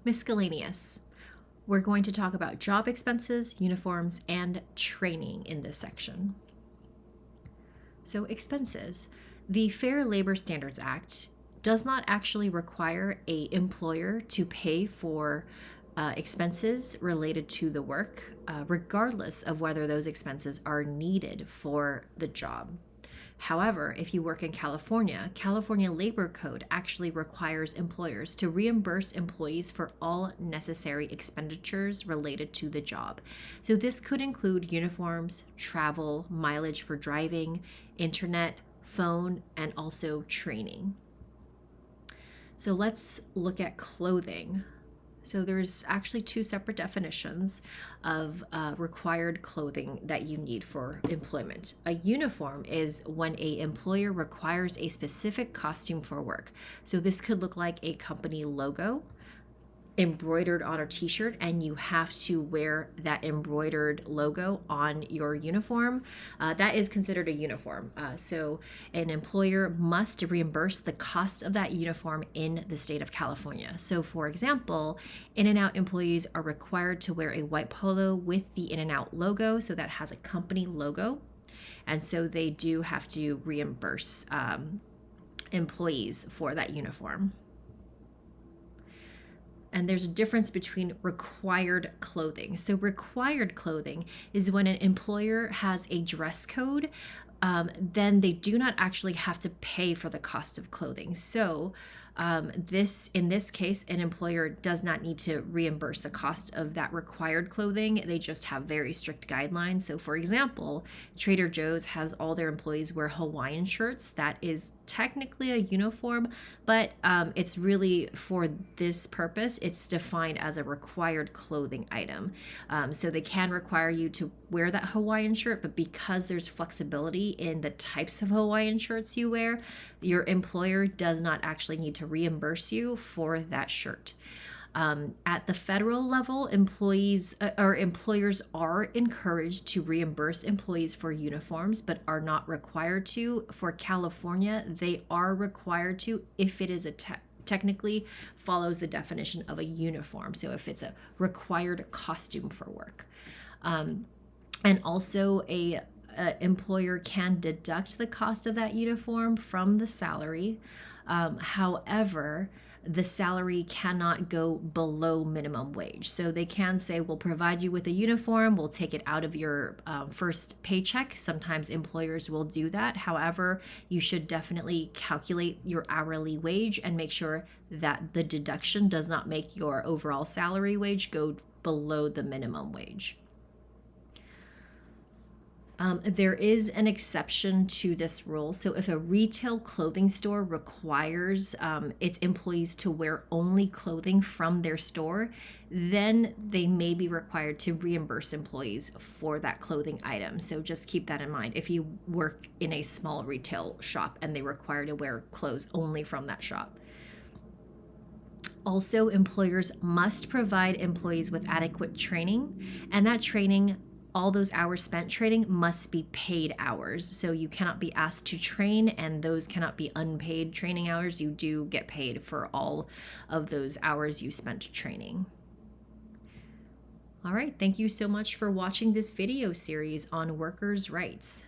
Miscellaneous. We're going to talk about job expenses, uniforms, and training in this section. So, expenses. The Fair Labor Standards Act does not actually require an employer to pay for expenses related to the work, regardless of whether those expenses are needed for the job. However, if you work in California, California Labor Code actually requires employers to reimburse employees for all necessary expenditures related to the job. So this could include uniforms, travel, mileage for driving, internet, phone, and also training. So let's look at clothing. So there's actually two separate definitions of required clothing that you need for employment. A uniform is when an employer requires a specific costume for work. So this could look like a company logo embroidered on a t-shirt, and you have to wear that embroidered logo on your uniform. That is considered a uniform. So an employer must reimburse the cost of that uniform in the state of California. So for example, In-N-Out employees are required to wear a white polo with the In-N-Out logo, so that has a company logo, and so they do have to reimburse employees for that uniform. And there's a difference between required clothing. So required clothing is when an employer has a dress code, then they do not actually have to pay for the cost of clothing. So in this case, an employer does not need to reimburse the cost of that required clothing. They just have very strict guidelines. So for example, Trader Joe's has all their employees wear Hawaiian shirts. That is technically a uniform, but it's really, for this purpose, it's defined as a required clothing item. So they can require you to wear that Hawaiian shirt, but because there's flexibility in the types of Hawaiian shirts you wear, your employer does not actually need to reimburse you for that shirt. At the federal level, employers are encouraged to reimburse employees for uniforms, but are not required to. For California, they are required to if it is technically follows the definition of a uniform. So if it's a required costume for work. And also a employer can deduct the cost of that uniform from the salary. However, the salary cannot go below minimum wage. So they can say, we'll provide you with a uniform, we'll take it out of your first paycheck. Sometimes employers will do that. However, you should definitely calculate your hourly wage and make sure that the deduction does not make your overall salary wage go below the minimum wage. There is an exception to this rule. So if a retail clothing store requires its employees to wear only clothing from their store, then they may be required to reimburse employees for that clothing item. So just keep that in mind if you work in a small retail shop and they require to wear clothes only from that shop. Also, employers must provide employees with adequate training, and that training, all those hours spent training, must be paid hours. So you cannot be asked to train, and those cannot be unpaid training hours. You do get paid for all of those hours you spent training. All right, thank you so much for watching this video series on workers' rights.